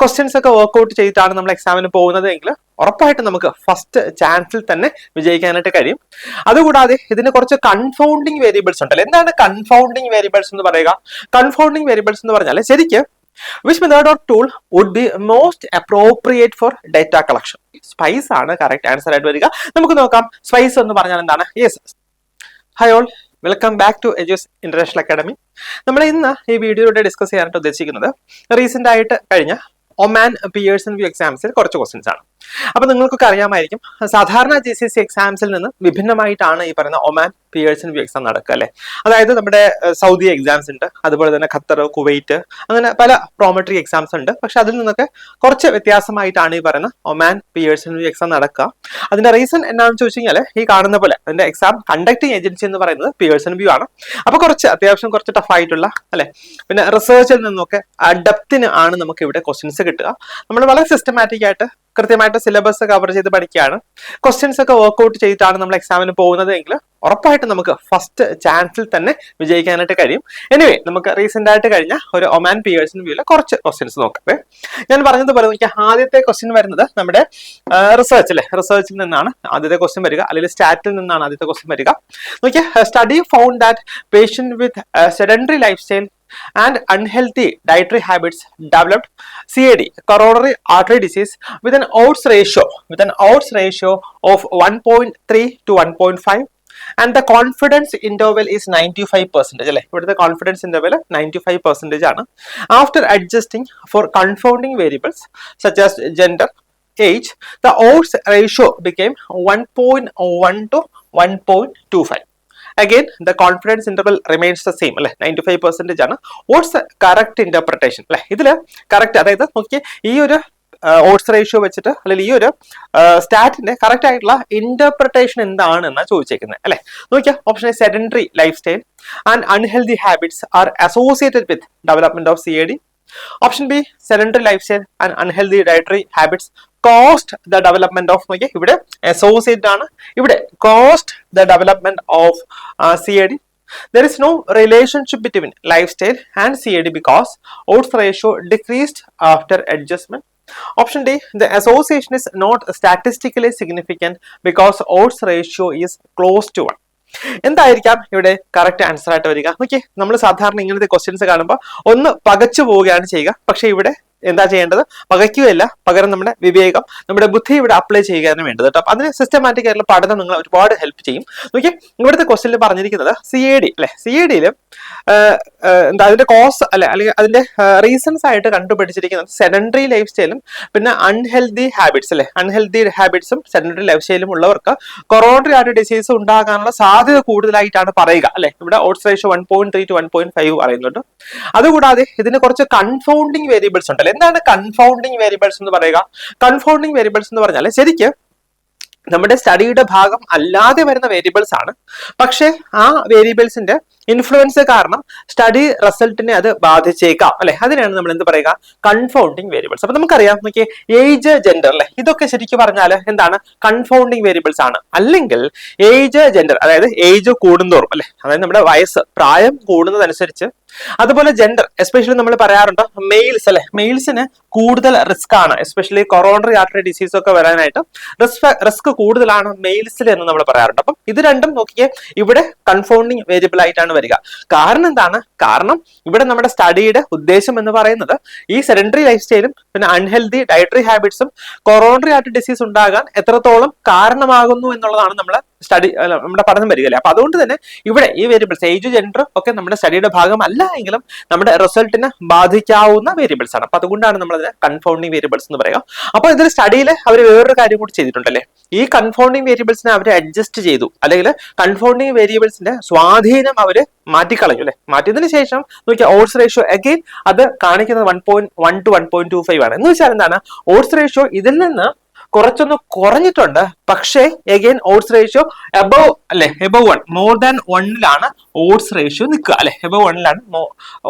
Questions ഒക്കെ workout ചെയ്തിട്ടാണ് നമ്മൾ എക്സാമിന് പോകുന്നത് എങ്കിൽ ഉറപ്പായിട്ടും നമുക്ക് ഫസ്റ്റ് ചാൻസിൽ തന്നെ വിജയിക്കാനായിട്ട് കഴിയും. അതുകൂടാതെ ഇതിന് കുറച്ച് കൺഫൗണ്ടിങ് വേരിയബിൾസ് ഉണ്ടല്ലോ. എന്താണ് കൺഫൗണ്ടിങ് വേരിയബിൾസ് എന്ന് പറയുക? കൺഫൗണ്ടിങ് വേരിയബിൾസ് എന്ന് പറഞ്ഞാൽ ശരിക്കും which method or tool would be most appropriate for data collection? SPICE ആണ് കറക്റ്റ് ആൻസർ ആയിട്ട് വരിക. നമുക്ക് നോക്കാം സ്പൈസ് എന്ന് പറഞ്ഞാൽ എന്താണ്. Yes, hi all, welcome back to Edus international academy. നമ്മൾ ഇന്ന് ഈ വീഡിയോയിലൂടെ ഡിസ്കസ് ചെയ്യാനായിട്ട് ഉദ്ദേശിക്കുന്നത് റീസെന്റ് ആയിട്ട് കഴിഞ്ഞ ഒമാൻ പിയേഴ്സൺ വ്യൂ എക്സാംസിൽ കുറച്ച് ക്വസ്റ്റ്യൻസ് ആണ്. അപ്പൊ നിങ്ങൾക്കൊക്കെ അറിയാമായിരിക്കും, സാധാരണ GCSE എക്സാംസിൽ നിന്ന് വിഭിന്നമായിട്ടാണ് ഈ പറയുന്ന ഒമാൻ പിയേഴ്സൺ വ്യൂ എക്സാം നടക്കുക അല്ലെ. അതായത് നമ്മുടെ സൗദി എക്സാംസ് ഉണ്ട്, അതുപോലെ തന്നെ ഖത്തർ, കുവൈറ്റ്, അങ്ങനെ പല പ്രോമെട്രി എക്സാംസ് ഉണ്ട്. പക്ഷെ അതിൽ നിന്നൊക്കെ കുറച്ച് വ്യത്യാസമായിട്ടാണ് ഈ പറയുന്ന ഒമാൻ പിയേഴ്സൺ വ്യൂ എക്സാം നടക്കുക. അതിന്റെ റീസൺ എന്താണെന്ന് ചോദിച്ചു കഴിഞ്ഞാൽ ഈ കാണുന്ന പോലെ അതിന്റെ എക്സാം കണ്ടക്ടിങ് ഏജൻസി എന്ന് പറയുന്നത് പിയേഴ്സൺ വ്യൂ ആണ്. അപ്പൊ അത്യാവശ്യം കുറച്ച് ടഫ് ആയിട്ടുള്ള അല്ലെ, പിന്നെ റിസർച്ചിൽ നിന്നൊക്കെ ഡെപ്തിന് ആണ് നമുക്ക് ഇവിടെ ക്വസ്റ്റ്യൻസ് കിട്ടുക. നമ്മൾ വളരെ സിസ്റ്റമാറ്റിക് ആയിട്ട് കൃത്യമായിട്ട് സിലബസ് കവർ ചെയ്ത് പഠിക്കുകയാണ്. ക്വസ്റ്റ്യൻസ് ഒക്കെ വർക്ക്ഔട്ട് ചെയ്തിട്ടാണ് നമ്മൾ എക്സാമിന് പോകുന്നത് എങ്കിൽ ഉറപ്പായിട്ടും നമുക്ക് ഫസ്റ്റ് ചാൻസിൽ തന്നെ വിജയിക്കാനായിട്ട് കഴിയും. എനിവേ, നമുക്ക് റീസെന്റ് ആയിട്ട് കഴിഞ്ഞ ഒരു ഒമാൻ പിയേഴ്സൺ വ്യൂവിലെ കുറച്ച് ക്വസ്റ്റ്യൻസ് നോക്കാം. ഞാൻ പറഞ്ഞതുപോലെ എനിക്ക് ആദ്യത്തെ ക്വസ്റ്റ്യൻ വരുന്നത് നമ്മുടെ റിസർച്ച് അല്ലെ, റിസർച്ചിൽ നിന്നാണ് ആദ്യത്തെ ക്വസ്റ്റ്യൻ വരിക, അല്ലെങ്കിൽ സ്റ്റാറ്റിൽ നിന്നാണ് ആദ്യത്തെ ക്വസ്റ്റ്യൻ വരിക. നോക്കിയാൽ study found that patient with sedentary life style and unhealthy dietary habits developed CAD, coronary artery disease, with an odds ratio of 1.3 to 1.5, and the confidence interval is 95%. അല്ലേ, ഇവിടുത്തെ കോൺഫിഡൻസ് ഇന്റർവൽ 95% ആണ്. After adjusting for confounding variables such as gender, age, the odds ratio became 1.1 to 1.25. Again, the confidence interval remains the same അല്ലെ, 95% ആണ്. What's the correct interpretation അല്ലെ, ഇതില് correct, അതായത് നോക്കിയേ ഈ ഒരു ഓഡ്സ് റേഷ്യോ വെച്ചിട്ട് അല്ലെങ്കിൽ ഈ ഒരു സ്റ്റാറ്റിന്റെ കറക്റ്റ് ആയിട്ടുള്ള ഇന്റർപ്രിട്ടേഷൻ എന്താണെന്നാ ചോദിച്ചേക്കുന്നത് അല്ലെ. നോക്കിയാൽ option A, sedentary life style and unhealthy habits are associated with development of CAD. Option B, sedentary lifestyle and unhealthy dietary habits caused the development of, നോക്കിയേ ഇവിടെ associate ആണ്, ഇവിടെ caused the development of CAD. There is no relationship between lifestyle and CAD because odds ratio decreased after adjustment. Option D, the association is not statistically significant because odds ratio is close to 1. എന്തായിരിക്കാം ഇവിടെ correct answer ആയിട്ട് വരിക? നോക്കിയേ, നമ്മൾ സാധാരണ ഇങ്ങനത്തെ questions കാണുമ്പോൾ ഒന്ന് പകച്ചു പോവുകയാണ് ചെയ്യുക. പക്ഷെ ഇവിടെ എന്താ ചെയ്യേണ്ടത്? പകയ്ക്കുകയല്ല, പകരം നമ്മുടെ വിവേകം, നമ്മുടെ ബുദ്ധി ഇവിടെ അപ്ലൈ ചെയ്യുകയാണ് വേണ്ടത് കേട്ടോ. അതിന് സിസ്റ്റമാറ്റിക് ആയിട്ടുള്ള പഠനം നിങ്ങൾ ഒരുപാട് ഹെൽപ്പ് ചെയ്യും. നോക്കിയേ, ഇവിടുത്തെ ക്വസ്റ്റ്യനിൽ പറഞ്ഞിരിക്കുന്നത് CAD അല്ലെ, CAD-യിൽ എന്താ അതിന്റെ കോസ് അല്ലെ, അല്ലെങ്കിൽ അതിന്റെ റീസൺസ് ആയിട്ട് കണ്ടുപിടിച്ചിരിക്കുന്നത് സെഡൻഡറി ലൈഫ് സ്റ്റൈലും പിന്നെ അൺഹെൽതി ഹാബിറ്റ്സ് അല്ലെ. അൺഹെൽതി ഹാബിറ്റ്സും സെഡൻഡറി ലൈഫ് സ്റ്റൈലും ഉള്ളവർക്ക് കൊറോണറി ആർട്ടറി ഡിസീസ് ഉണ്ടാകാനുള്ള സാധ്യത കൂടുതലായിട്ടാണ് പറയുക അല്ലെ. ഇവിടെ ഓഡ്സ് റേഷ്യോ 1.3 to 1.5 പറയുന്നുണ്ട്. അതുകൂടാതെ ഇതിന് കുറച്ച് കൺഫൗണ്ടിങ് വേരിയബിൾസ് ഉണ്ട്. എന്താണ് കൺഫൗണ്ടിങ് വേരിയബിൾസ് എന്ന് പറയുക? കൺഫൗണ്ടിങ് വേരിയബിൾസ് എന്ന് പറഞ്ഞാൽ ശരിക്കും നമ്മുടെ സ്റ്റഡിയുടെ ഭാഗം അല്ലാതെ വരുന്ന വേരിയബിൾസ് ആണ്. പക്ഷെ ആ വേരിയബിൾസിന്റെ ഇൻഫ്ലുവൻസ് കാരണം സ്റ്റഡി റിസൾട്ടിനെ അത് ബാധിച്ചേക്കാം അല്ലെ. അതിനാണ് നമ്മൾ എന്ത് പറയുക? Confounding variables. അപ്പൊ നമുക്കറിയാം, നോക്കിയേ, ഏജ്, ജെൻഡർ അല്ലെ, ഇതൊക്കെ ശരിക്കും പറഞ്ഞാൽ എന്താണ്? കൺഫൗണ്ടിങ് വേരിയബിൾസ് ആണ്. അല്ലെങ്കിൽ ഏജ്, ജെൻഡർ, അതായത് ഏജ് കൂടുന്തോറും അല്ലെ, അതായത് നമ്മുടെ വയസ്സ്, പ്രായം കൂടുന്നതനുസരിച്ച്, അതുപോലെ ജെൻഡർ, എസ്പെഷ്യലി നമ്മൾ പറയാറുണ്ട് മെയിൽസ് അല്ലെ, മെയിൽസിന് കൂടുതൽ റിസ്ക് ആണ്, എസ്പെഷ്യലി കൊറോണറി ആർട്ടറി ഡിസീസ് ഒക്കെ വരാനായിട്ട് റിസ്ക് കൂടുതലാണ് മെയിൽസിൽ എന്ന് നമ്മൾ പറയാറുണ്ട്. അപ്പം ഇത് രണ്ടും നോക്കിയേ ഇവിടെ കൺഫൗണ്ടിങ് വേരിയബിൾ ആയിട്ടാണ് വരിക. കാരണം എന്താണ്? കാരണം ഇവിടെ നമ്മുടെ സ്റ്റഡിയുടെ ഉദ്ദേശം എന്ന് പറയുന്നത് ഈ സെഡൻഡറി ലൈഫ് സ്റ്റൈലും പിന്നെ അൺഹെൽതി ഡയറ്ററി ഹാബിറ്റ്സും കൊറോണറി ആർട്ടറി ഡിസീസ് ഉണ്ടാകാൻ എത്രത്തോളം കാരണമാകുന്നു എന്നുള്ളതാണ് നമ്മുടെ നമ്മുടെ പഠനം വരികയല്ലേ. അപ്പൊ അതുകൊണ്ട് തന്നെ ഇവിടെ ഈ വേരിയബിൾസ് ഏജ്, ജെൻഡർ ഒക്കെ നമ്മുടെ സ്റ്റഡിയുടെ ഭാഗമല്ല എങ്കിലും നമ്മുടെ റിസൾട്ടിനെ ബാധിക്കാവുന്ന വേരിയബിൾസ് ആണ്. അപ്പൊ അതുകൊണ്ടാണ് നമ്മൾ അതിനെ കൺഫൗണ്ടിങ് വേരിയബിൾസ് എന്ന് പറയുക. അപ്പൊ ഇതിൽ സ്റ്റഡിയിൽ അവർ വേറൊരു കാര്യം കൂടി ചെയ്തിട്ടുണ്ടല്ലേ, ഈ കൺഫൗണ്ടിങ് വേരിയബിൾസിനെ അവർ അഡ്ജസ്റ്റ് ചെയ്തു, അല്ലെങ്കിൽ കൺഫൗണ്ടിങ് വേരിയബിൾസിന്റെ സ്വാധീനം അവര് മാറ്റിക്കളഞ്ഞു അല്ലെ. മാറ്റിയതിനു ശേഷം നോക്കിയാൽ ഓഡ്സ് റേഷ്യോ അഗെയിൻ അത് കാണിക്കുന്നത് 1.1 to 1.25 ആണ്. എന്ന് വെച്ചാൽ എന്താണ്? ഓഡ്സ് റേഷ്യോ ഇതിൽ നിന്ന് കുറച്ചൊന്ന് കുറഞ്ഞിട്ടുണ്ട്, പക്ഷേ അഗൈൻ ഓഡ്സ് റേഷ്യോ എബവ് അല്ലെ, എബവ് 1, മോർ ദാൻ 1-ലാണ് ഓഡ്സ് റേഷ്യോ നിൽക്കുക അല്ലെ, എബവ് 1-ലാണ്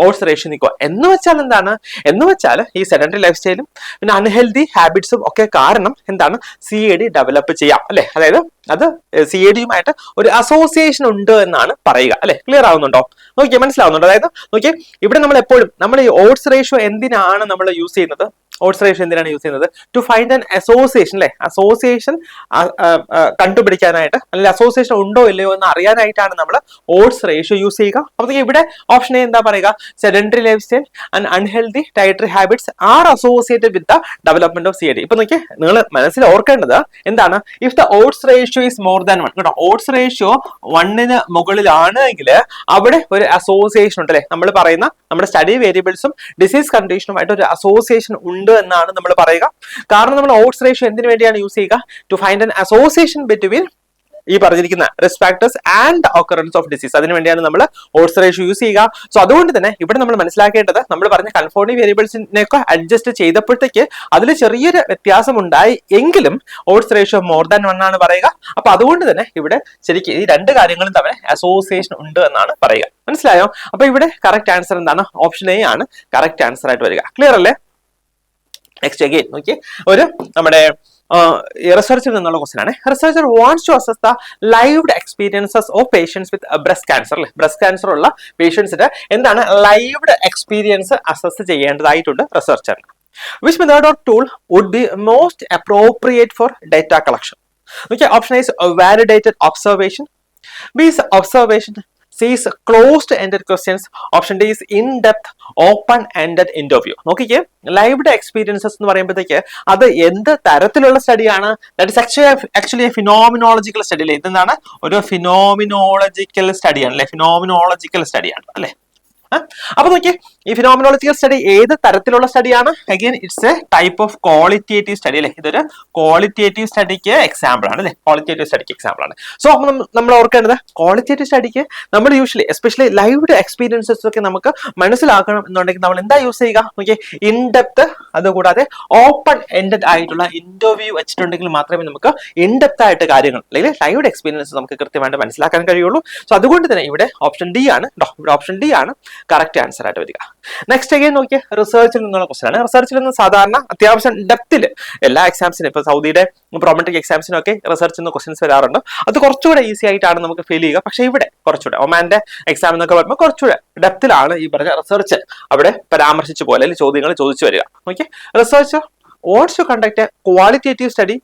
ഓഡ്സ് റേഷ്യോ നിൽക്കുക. എന്ന് വെച്ചാൽ എന്താണ്? എന്ന് വെച്ചാൽ ഈ സെഡൻഡറി ലൈഫ് സ്റ്റൈലും പിന്നെ അൺഹെൽതി ഹാബിറ്റ്സും ഒക്കെ കാരണം എന്താണ്? CAD ഡെവലപ്പ് ചെയ്യാം അല്ലെ. അതായത് അത് CAD-യുമായിട്ട് ഒരു അസോസിയേഷൻ ഉണ്ട് എന്നാണ് പറയുക അല്ലെ. ക്ലിയർ ആവുന്നുണ്ടോ? നോക്കിയേ, മനസ്സിലാവുന്നുണ്ടോ? അതായത് നോക്കിയേ, ഇവിടെ നമ്മൾ എപ്പോഴും നമ്മൾ ഈ ഓഡ്സ് റേഷ്യോ എന്തിനാണ് നമ്മൾ യൂസ് ചെയ്യുന്നത്? ഓഡ്സ് റേഷ്യോ എന്തിനാണ് യൂസ് ചെയ്യുന്നത്? ടു ഫൈൻഡ് ആൻ അസോസിയേഷൻ അല്ലെ, അസോസിയേഷൻ കണ്ടുപിടിക്കാനായിട്ട്, അല്ലെങ്കിൽ അസോസിയേഷൻ ഉണ്ടോ ഇല്ലയോ എന്ന് അറിയാനായിട്ടാണ് നമ്മൾ ഓഡ്സ് റേഷ്യോ യൂസ് ചെയ്യുക. അപ്പൊ ഇവിടെ ഓപ്ഷൻ എ എന്താ പറയുക? Sedentary lifestyle and unhealthy dietary habits are associated with the development of CAD. ഇപ്പൊ നോക്കിയേ, നിങ്ങൾ മനസ്സിൽ ഓർക്കേണ്ടത് എന്താണ്? If the odds ratio is more than 1, കേട്ടോ, ഓഡ്സ് റേഷ്യോ 1ന് മുകളിലാണ് എങ്കിൽ അവിടെ ഒരു അസോസിയേഷൻ ഉണ്ട് അല്ലെ. നമ്മൾ പറയുന്ന നമ്മുടെ സ്റ്റഡി വേരിയബിൾസും ഡിസീസ് കണ്ടീഷനുമായിട്ട് ഒരു അസോസിയേഷൻ ഉണ്ട് എന്നാണ് നമ്മൾ പറയുക. കാരണം നമ്മൾ ഓഡ്സ് റേഷ്യോ എന്തിനു വേണ്ടിയാണ് യൂസ് ചെയ്യുക? To find an association between ഈ പറഞ്ഞിരിക്കുന്ന risk factors and occurrence of disease. അതിന് വേണ്ടിയാണ് നമ്മൾ ഓഡ്സ് റേഷ്യോ യൂസ് ചെയ്യുക. സോ അതുകൊണ്ട് തന്നെ ഇവിടെ നമ്മൾ മനസ്സിലാക്കേണ്ടത്, നമ്മൾ പറഞ്ഞ കൺഫോർഡിംഗ് വേരിയബിൾസിനെയൊക്കെ അഡ്ജസ്റ്റ് ചെയ്തപ്പോഴത്തേക്ക് അതിൽ ചെറിയൊരു വ്യത്യാസം ഉണ്ടായി എങ്കിലും ഓഡ്സ് റേഷ്യോ മോർ ദാൻ 1 ആണ് പറയുക. അപ്പൊ അതുകൊണ്ട് തന്നെ ഇവിടെ ശരിക്കും ഈ രണ്ട് കാര്യങ്ങളും തമ്മിൽ അസോസിയേഷൻ ഉണ്ട് എന്നാണ് പറയുക. മനസ്സിലായോ? അപ്പൊ ഇവിടെ കറക്റ്റ് ആൻസർ എന്താണ്? ഓപ്ഷൻ എ ആണ് കറക്റ്റ് ആൻസർ ആയിട്ട് വരിക. ക്ലിയർ അല്ലേ? നെക്സ്റ്റ് അഗൈൻ നോക്കി, ഒരു നമ്മുടെ റിസർച്ചിൽ നിന്നുള്ള ക്വസ്റ്റൻ ആണ്. Researcher wants to assess the lived experiences of patients with breast cancer അല്ലെ. ബ്രസ്റ്റ് ക്യാൻസർ ഉള്ള പേഷ്യൻസിന്റെ എന്താണ് ലൈവ്ഡ് എക്സ്പീരിയൻസ് അസസ് ചെയ്യേണ്ടതായിട്ടുണ്ട് റിസർച്ചറിന്. Which method or tool would be most appropriate for data collection? നോക്കിയാൽ option A validated observation, B is observation, C is closed ended questions, option D is in depth open ended interview. നോക്കിക്കേ, ലൈവ്ഡ് experiences എന്ന് പറയുമ്പോഴത്തേക്ക് അത് എന്ത് തരത്തിലുള്ള സ്റ്റഡിയാണ്? That is actually phenomenological study അല്ലേ. ഇതെന്താണ്? ഒരു ഫിനോമിനോളജിക്കൽ സ്റ്റഡിയാണ് അല്ലെ. ഫിനോമിനോളജിക്കൽ സ്റ്റഡിയാണ് അല്ലെ. അപ്പൊ നോക്കിയേ, ഈ ഫിനോമിനോളജിക്കൽ സ്റ്റഡി ഏത് തരത്തിലുള്ള സ്റ്റഡിയാണ്? Again it's a type of qualitative study അല്ലെ. ഇതൊരു ക്വാളിറ്റേറ്റീവ് സ്റ്റഡിക്ക് എക്സാമ്പിൾ ആണ് അല്ലെ. ക്വാളിറ്റേറ്റീവ് സ്റ്റഡിക്ക് എക്സാമ്പിൾ ആണ്. സോ നമ്മൾ ഓർക്കേണ്ടത്, ക്വാളിറ്റേറ്റീവ് സ്റ്റഡിക്ക് നമ്മൾ യൂഷ്വലി എസ്പെഷ്യലി ലൈവ്ഡ് എക്സ്പീരിയൻസസ് ഒക്കെ നമുക്ക് മനസ്സിലാക്കണം എന്നുണ്ടെങ്കിൽ നമ്മൾ എന്താ യൂസ് ചെയ്യുക? നോക്കിയേ, ഇൻ ഡെപ്ത്, അതുകൂടാതെ ഓപ്പൺ എൻഡഡ് ആയിട്ടുള്ള ഇന്റർവ്യൂ വെച്ചിട്ടുണ്ടെങ്കിൽ മാത്രമേ നമുക്ക് ഇൻ ഡെപ്ത് ആയിട്ട് കാര്യങ്ങൾ അല്ലെങ്കിൽ ലൈവ്ഡ് എക്സ്പീരിയൻസ് നമുക്ക് കൃത്യമായിട്ട് മനസ്സിലാക്കാൻ കഴിയുള്ളൂ. സോ അതുകൊണ്ട് തന്നെ ഇവിടെ ഓപ്ഷൻ ഡി ആണ് കേട്ടോ. ഇവിടെ ഓപ്ഷൻ ഡി ആണ് കറക്റ്റ് ആൻസർ ആയിട്ട് വരിക. നെക്സ്റ്റ് അഗൈൻ നോക്കിയ റിസർച്ചിൽ നിന്നുള്ള ക്വസ്റ്റൻ ആണ്. റിസർച്ചിൽ നിന്ന് സാധാരണ അത്യാവശ്യം ഡെപ്തിൽ എല്ലാ എക്സാംസിനും, ഇപ്പൊ സൗദിയുടെ പ്രൊമട്രിക് എക്സാംസിനും ഒക്കെ റിസർച്ചിൽ നിന്ന് ക്വസ്റ്റൻസ് വരാറുണ്ട്. അത് കുറച്ചുകൂടെ ഈസി ആയിട്ടാണ് നമുക്ക് ഫീൽ ചെയ്യുക. പക്ഷെ ഇവിടെ കുറച്ചുകൂടെ ഒമാന്റെ എക്സാം എന്നൊക്കെ പറയുമ്പോൾ കുറച്ചുകൂടെ ഡെപ്തിലാണ് ഈ പറഞ്ഞ റിസർച്ച് അവിടെ പരാമർശിച്ചു പോലെ അല്ലെങ്കിൽ ചോദ്യങ്ങൾ ചോദിച്ചു വരിക. Okay, research wants to conduct a qualitative study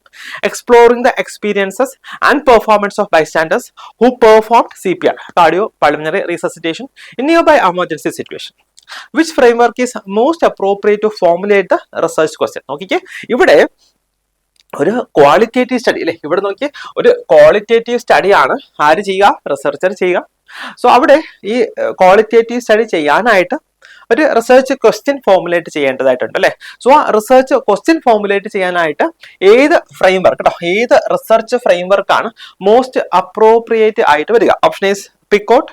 exploring the experiences and performance of bystanders who performed CPR, cardiopulmonary resuscitation, in nearby emergency situation. Which framework is most appropriate to formulate the research question? നോക്കിക്കേ, ഇവിടെ ഒരു qualitative study അല്ലെ. ഇവിടെ നോക്കിയേ, ഒരു qualitative സ്റ്റഡിയാണ് ആര് ചെയ്യുക? Researcher ചെയ്യുക. സോ അവിടെ ഈ ക്വാളിറ്റേറ്റീവ് സ്റ്റഡി ചെയ്യാനായിട്ട് ഒരു റിസർച്ച് ക്വസ്റ്റ്യൻ ഫോർമുലേറ്റ് ചെയ്യേണ്ടതായിട്ടുണ്ട് അല്ലെ. സോ ആ റിസർച്ച് ക്വസ്റ്റ്യൻ ഫോർമുലേറ്റ് ചെയ്യാനായിട്ട് ഏത് ഫ്രെയിംവർക്ക് കേട്ടോ, ഏത് റിസർച്ച് ഫ്രെയിംവർക്ക് ആണ് മോസ്റ്റ് അപ്രോപ്രിയേറ്റ് ആയിട്ട് വരിക? Option is PICOT,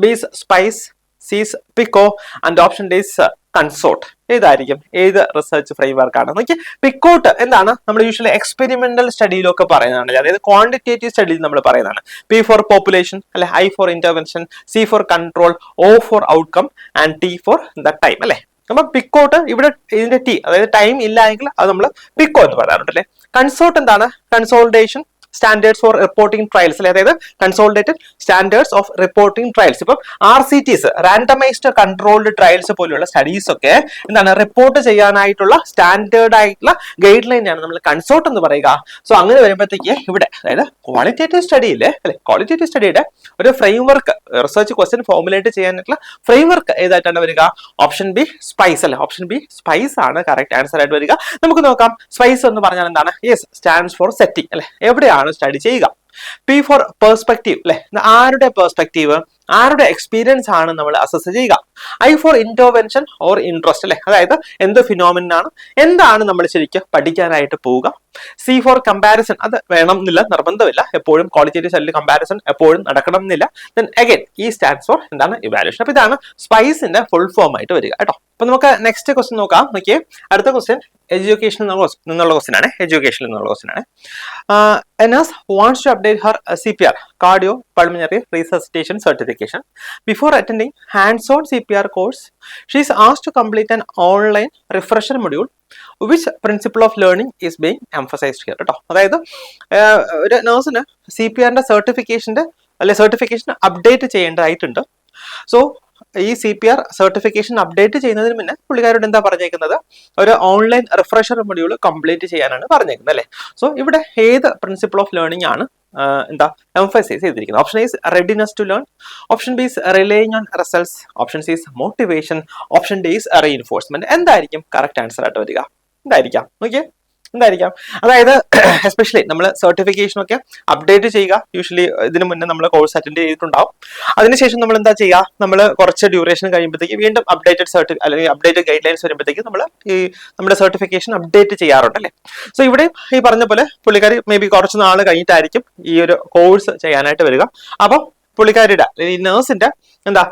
B is SPICE, C is PICO and option D is CONSORT. ഏതായിരിക്കും? ഏത് റിസർച്ച് ഫ്രെയിംവർക്ക് ആണ്? നോക്കി, പിക്കോട്ട് എന്താണ്? നമ്മൾ യൂഷ്വലി എക്സ്പെരിമെന്റൽ സ്റ്റഡിയിലൊക്കെ പറയുന്നതാണ്, അതായത് ക്വാണ്ടിറ്റേറ്റീവ് സ്റ്റഡിയിൽ നമ്മൾ പറയുന്നതാണ്. പി ഫോർ പോപ്പുലേഷൻ അല്ലെ, I for intervention, C for control, O for outcome and T for the time അല്ലെ. അപ്പൊ പിക്കോട്ട് ഇവിടെ ഇതിന്റെ ടി, അതായത് ടൈം ഇല്ല എങ്കിൽ അത് നമ്മൾ പിക്കോ എന്ന് പറയാറുണ്ട് അല്ലെ. കൺസോർട്ട് എന്താണ്? Consultation standards four reporting trials അല്ലെ, അതായത് കൺസോൾട്ടേറ്റഡ് സ്റ്റാൻഡേർഡ്സ് ഓഫ് റിപ്പോർട്ടിംഗ് ട്രയൽസ്. ഇപ്പം RCTs, റാൻഡമൈസ്ഡ് കൺട്രോൾഡ് ട്രയൽസ് പോലെയുള്ള സ്റ്റഡീസ് ഒക്കെ എന്താണ് റിപ്പോർട്ട് ചെയ്യാനായിട്ടുള്ള സ്റ്റാൻഡേർഡ് ആയിട്ടുള്ള ഗൈഡ് ലൈൻ ആണ് നമ്മൾ കൺസോർട്ട് എന്ന് പറയുക. സോ അങ്ങനെ വരുമ്പോഴത്തേക്ക് ഇവിടെ അതായത് ക്വാളിറ്റേറ്റീവ് സ്റ്റഡിയിലെ അല്ലെ, ക്വാളിറ്റേറ്റീവ് സ്റ്റഡിയുടെ ഒരു ഫ്രെയിംവർക്ക്, റിസർച്ച് ക്വസ്റ്റ്യൻ ഫോർമുലേറ്റ് ചെയ്യാനായിട്ടുള്ള ഫ്രെയിംവർക്ക് ഏതായിട്ടാണ് വരിക? ഓപ്ഷൻ ബി സ്പൈസ് അല്ലെ. ഓപ്ഷൻ ബി സ്പൈസ് ആണ് കറക്റ്റ് ആൻസർ ആയിട്ട് വരിക. നമുക്ക് നോക്കാം, സ്പൈസ് എന്ന് പറഞ്ഞാൽ എന്താണ്? യെസ്, സ്റ്റാൻഡ്സ് ഫോർ സെറ്റിംഗ് അല്ലെ. എവിടെയാണ് സ്റ്റഡി ചെയ്യുക? പി ഫോർ പെർസ്പെക്റ്റീവ് അല്ലെ, ആരുടെ പെർസ്പെക്റ്റീവ്, ആരുടെ എക്സ്പീരിയൻസ് ആണ് നമ്മൾ അസസ് ചെയ്യുക? I for intervention or interest അല്ലെ, അതായത് എന്ത് ഫിനോമിനാണ്, എന്താണ് നമ്മൾ ശരിക്കും പഠിക്കാനായിട്ട് പോവുക? സി ഫോർ കമ്പാരിസൺ, അത് വേണം എന്നില്ല, നിർബന്ധമില്ല, എപ്പോഴും ക്വാളിറ്റേറ്റീവ് സ്റ്റഡിയിൽ കമ്പാരിസൺ എപ്പോഴും നടക്കണം എന്നില്ല. ദെൻ അഗൈൻ ഈ സ്റ്റാൻഡ്സ് ഫോർ എന്താണ്? ഇവാലുവേഷൻ. അപ്പൊ ഇതാണ് സ്പൈസിന്റെ ഫുൾ ഫോം ആയിട്ട് വരിക കേട്ടോ. അപ്പൊ നമുക്ക് നെക്സ്റ്റ് ക്വസ്റ്റ്യൻ നോക്കാം. നോക്കിയേ, അടുത്ത ക്വസ്റ്റ്യൻ എഡ്യൂക്കേഷനിൽ നിന്നുള്ള ക്വസ്റ്റ്യൻ ആണ്. എഡ്യൂക്കേഷനിൽ നിന്നുള്ള ക്വസ്റ്റ്യൻ ആണ്. A nurse wants to update her CPR, cardiopulmonary resuscitation certification. Before attending hands-on CPR course, she is asked to complete an online refresher module. Which principle of learning is being emphasized here? കേട്ടോ, അതായത് ഒരു നഴ്സിന് CPRന്റെ certification update ചെയ്യേണ്ടതായിട്ടുണ്ട്. So ഈ CPR certification update ചെയ്യുന്നതിന് മുന്നേ പുള്ളിക്കാരോട് എന്താ പറഞ്ഞേക്കുന്നത്, ഒരു ഓൺലൈൻ റിഫ്രഷർ മൊഡ്യൂൾ കംപ്ലീറ്റ് ചെയ്യാനാണ് പറഞ്ഞേക്കുന്നത് അല്ലേ. സോ ഇവിടെ ഏത് പ്രിൻസിപ്പിൾ ഓഫ് ലേണിംഗ് ആണ് എന്താ എംഫസൈസ് ചെയ്തിരിക്കുന്നത്? Option is readiness to learn, option B is relying on results, option C is motivation, option D is reinforcement. എന്തായിരിക്കും കറക്റ്റ് ആൻസർ ആയിട്ട് വരിക? എന്തായിരിക്കാം നോക്കിയേ, എന്തായിരിക്കാം? അതായത് എസ്പെഷ്യലി നമ്മൾ സർട്ടിഫിക്കേഷൻ ഒക്കെ അപ്ഡേറ്റ് ചെയ്യുക. യൂഷ്വലി ഇതിന് മുന്നേ നമ്മൾ കോഴ്സ് അറ്റൻഡ് ചെയ്തിട്ടുണ്ടാവും. അതിനുശേഷം നമ്മൾ എന്താ ചെയ്യുക, നമ്മൾ കുറച്ച് ഡ്യൂറേഷൻ കഴിയുമ്പോഴത്തേക്ക് വീണ്ടും അപ്ഡേറ്റഡ് അല്ലെങ്കിൽ അപ്ഡേറ്റഡ് ഗൈഡ് ലൈൻസ് വരുമ്പോഴത്തേക്ക് നമ്മൾ ഈ നമ്മുടെ സർട്ടിഫിക്കേഷൻ അപ്ഡേറ്റ് ചെയ്യാറുണ്ട് അല്ലേ. സോ ഇവിടെ ഈ പറഞ്ഞ പോലെ പുള്ളിക്കാരി മേ ബി കുറച്ച് നാൾ കഴിഞ്ഞിട്ടായിരിക്കും ഈ ഒരു കോഴ്സ് ചെയ്യാനായിട്ട് വരിക. അപ്പം പുള്ളിക്കാരിയുടെ ഈ നേഴ്സിന്റെ എന്താ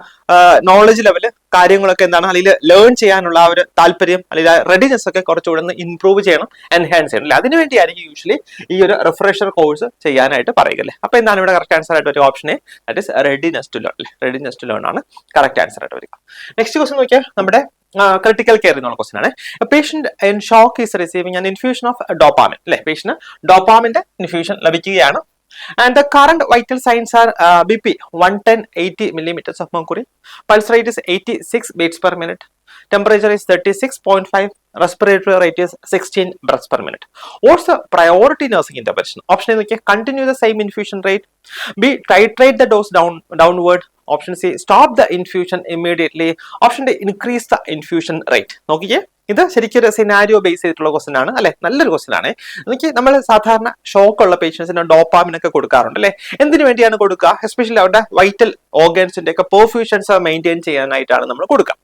നോളജ് ലെവല് കാര്യങ്ങളൊക്കെ എന്താണ്, അല്ലെങ്കിൽ ലേൺ ചെയ്യാനുള്ള ആ ഒരു താല്പര്യം അല്ലെങ്കിൽ റെഡിനെസ് ഒക്കെ കുറച്ചുകൂടെ ഇംപ്രൂവ് ചെയ്യണം, എൻഹാൻസ് ചെയ്യണം അല്ലേ. അതിനുവേണ്ടിയായിരിക്കും യൂഷ്വലി ഈ ഒരു റിഫ്രഷർ കോഴ്സ് ചെയ്യാനായിട്ട് പറയുക അല്ലേ. അപ്പൊ എന്താണ് ഇവിടെ കറക്റ്റ് ആൻസർ ആയിട്ട് ഒരു option A, that is readiness to learn അല്ലേ. റെഡിനെസ് ടു ലേൺ ആണ് കറക്റ്റ് ആൻസർ ആയിട്ട് വരിക. നെക്സ്റ്റ് ക്വസ്റ്റൻ നോക്കിയാൽ നമ്മുടെ ക്രിട്ടിക്കൽ കെയർ എന്നുള്ള ക്വസ്റ്റൻ ആണ്. Patient in shock is receiving an infusion of dopamine അല്ലെ. പേഷ്യന്റ് ഡോപാമിന്റെ ഇൻഫ്യൂഷൻ ലഭിക്കുകയാണ്. And the current vital signs are BP 110/80 millimeters of mercury, pulse rate is 86 beats per minute, temperature is 36.5, respiratory rate is 16 breaths per minute. What's the priority nursing intervention? Option A, continue the same infusion rate. B, titrate the dose downward. Option C, stop the infusion immediately. Option D, increase the infusion rate. നോക്കിയേ, ഇത് ശരിക്കും ഒരു scenario base ചെയ്തിട്ടുള്ള question ആണ് അല്ലെ. നല്ലൊരു question ആണ്. എനിക്ക് നമ്മൾ സാധാരണ ഷോക്ക് ഉള്ള പേഷ്യൻസിന് ഡോപാമിൻ ഒക്കെ കൊടുക്കാറുണ്ട് അല്ലെ. എന്തിനു വേണ്ടിയാണ് കൊടുക്കുക? എസ്പെഷ്യലി അവരുടെ വൈറ്റൽ ഓർഗൻസിന്റെ ഒക്കെ പെർഫ്യൂഷൻസ് മെയിൻറ്റെയിൻ ചെയ്യാനായിട്ടാണ് നമ്മൾ കൊടുക്കുക.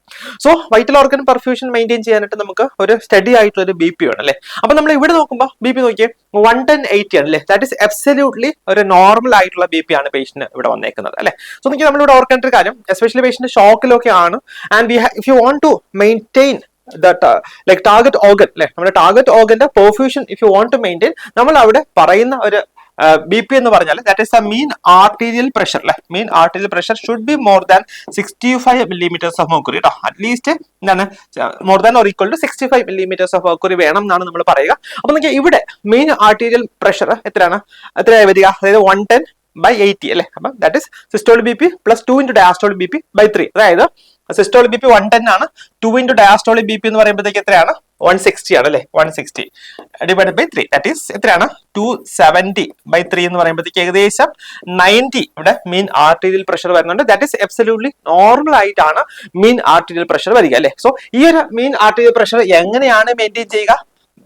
So vital organ perfusion maintain ചെയ്യാനായിട്ട് നമുക്ക് ഒരു സ്റ്റഡി ആയിട്ടുള്ള ഒരു BP വേണം അല്ലെ. അപ്പൊ നമ്മൾ ഇവിടെ നോക്കുമ്പോൾ BP നോക്കിയേ 110/80 ആണ് അല്ലെ. ദാറ്റ് ഇസ് അബ്സല്യൂട്ട്ലി ഒരു നോർമൽ ആയിട്ടുള്ള BP ആണ് പേഷ്യന്റ് ഇവിടെ വന്നേക്കുന്നത് അല്ലെ. സോ നമുക്ക് നമ്മളിവിടെ ഓർക്കേണ്ട ഒരു കാര്യം, എസ്പെഷ്യലി പേഷ്യന്റ് ഷോക്കിലൊക്കെ ആണ്, and if you want to maintain that like target organ അല്ലെ, നമ്മുടെ ടാർഗറ്റ് ഓർഗന്റെ perfusion if you want to maintain, നമ്മൾ അവിടെ പറയുന്ന ഒരു BP എന്ന് പറഞ്ഞാൽ that is the mean arterial pressure അല്ലെ. Mean arterial pressure should be more than 65 millimeters of mercury കേട്ടോ. അറ്റ്ലീസ്റ്റ് എന്താണ് more than or equal to 65 millimeters of mercury വേണം എന്നാണ് നമ്മൾ പറയുക. അപ്പൊ നമുക്ക് ഇവിടെ മെയിൻ ആർട്ടീരിയൽ പ്രഷർ എത്രയായി വരിക? അതായത് 110/80 അല്ലെ. അപ്പൊ that is systolic BP plus 2 into diastolic BP by 3. അതായത് സിസ്റ്റോളിക് BP 110 ആണ്, 2 into diastolic BP എന്ന് പറയുമ്പോഴത്തേക്ക് എത്രയാണ്? 160 ആണ് അല്ലെ. 160 ഡിവൈഡഡ് ബൈ 3 ദാറ്റ് ഈസ് എത്രയാണ്? 270/3 എന്ന് പറയുമ്പോഴത്തേക്ക് ഏകദേശം 90 ഇവിടെ മീൻ ആർട്ടീരിയൽ പ്രഷർ വരുന്നുണ്ട്. ദാറ്റ് ഈസ് അബ്സല്യൂട്ട്ലി നോർമൽ ആയിട്ടാണ് മീൻ ആർട്ടീരിയൽ പ്രഷർ വരിക അല്ലെ. സോ ഈ ഒരു മീൻ ആർട്ടീരിയൽ പ്രഷർ എങ്ങനെയാണ് മെയിൻറ്റെയിൻ ചെയ്യുക?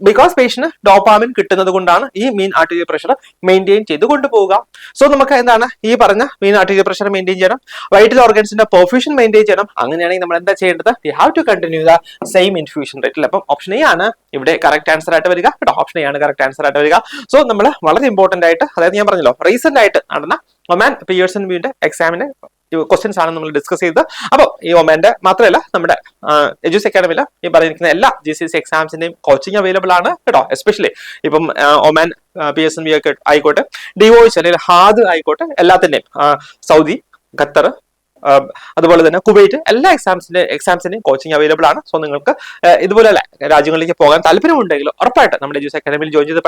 ബിക്കോസ് പേഷ്യന്റ് ഡോപാമിൻ കിട്ടുന്നത് കൊണ്ടാണ് ഈ മീൻ ആർട്ടീരിയൽ പ്രഷർ മെയിൻറ്റെയിൻ ചെയ്ത് കൊണ്ടുപോവുക. സോ നമുക്ക് എന്താണ് ഈ പറഞ്ഞ മീൻ ആർട്ടീരിയൽ പ്രഷർ മെയിൻറ്റെയിൻ ചെയ്യണം, വൈറ്റൽ ഓർഗൻസിന്റെ പെർഫ്യൂഷൻ മെയിൻറ്റെയിൻ ചെയ്യണം. അങ്ങനെയാണെങ്കിൽ നമ്മൾ എന്താ ചെയ്യേണ്ടത്? We have to continue the same infusion rate. അപ്പം ഓപ്ഷൻ എ ആണ് ഇവിടെ കറക്റ്റ് ആൻസർ ആയിട്ട് വരിക കേട്ടോ. ഓപ്ഷൻ എ ആണ് കറക്റ്റ് ആൻസർ ആയിട്ട് വരിക. സോ നമ്മൾ വളരെ ഇമ്പോർട്ടന്റ് ആയിട്ട്, അതായത് ഞാൻ പറഞ്ഞല്ലോ റീസെന്റ് ആയിട്ട് നടന്ന ഒമാൻ പിയേഴ്സൺ വ്യൂവിന്റെ എക്സാമിന് ക്വസ്റ്റ്യൻസ് ആണ് നമ്മൾ ഡിസ്കസ് ചെയ്തത്. അപ്പോൾ ഈ ഒമാന്റെ മാത്രമല്ല നമ്മുടെ എജുസ് അക്കാഡമിയിൽ ഈ പറഞ്ഞിരിക്കുന്ന എല്ലാ GCSE എക്സാംസിന്റെയും കോച്ചിങ് അവൈലബിൾ ആണ് കേട്ടോ. എസ്പെഷ്യലി ഇപ്പം ഒമാൻ PSNV ഒക്കെ ആയിക്കോട്ടെ, ഡിവോയ്സ് അല്ലെങ്കിൽ ഹാദ് ആയിക്കോട്ടെ, എല്ലാത്തിന്റെയും സൗദി, ഖത്തർ, അതുപോലെ തന്നെ കുവൈറ്റ് എല്ലാ എക്സാംസിന്റെയും കോച്ചിങ് അവൈലബിൾ ആണ്. സോ നിങ്ങൾക്ക് ഇതുപോലെ രാജ്യങ്ങളിലേക്ക് പോകാൻ താല്പര്യമുണ്ടെങ്കിൽ ഉറപ്പായിട്ട് നമ്മുടെ എജുസ് അക്കാഡമിയിൽ ജോയിൻ ചെയ്ത്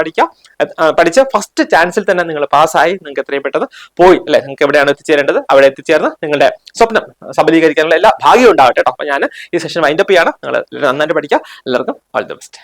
പഠിച്ച ഫസ്റ്റ് ചാൻസിൽ തന്നെ നിങ്ങൾ പാസ്സായി നിങ്ങൾക്ക് എത്രയും പെട്ടെന്ന് പോയി അല്ലെ, നിങ്ങൾക്ക് എവിടെയാണ് എത്തിച്ചേരേണ്ടത് അവിടെ എത്തിച്ചേർന്ന് നിങ്ങളുടെ സ്വപ്നം സബലീകരിക്കാനുള്ള എല്ലാ ഭാഗ്യവും ഉണ്ടാവട്ടെ കേട്ടോ. അപ്പൊ ഞാൻ ഈ സെഷൻ വൈൻഡപ്പ് ചെയ്യാണ്. നിങ്ങൾ നന്നായിട്ട് പഠിക്കുക. എല്ലാവർക്കും ഓൾ ദി ബെസ്റ്റ്.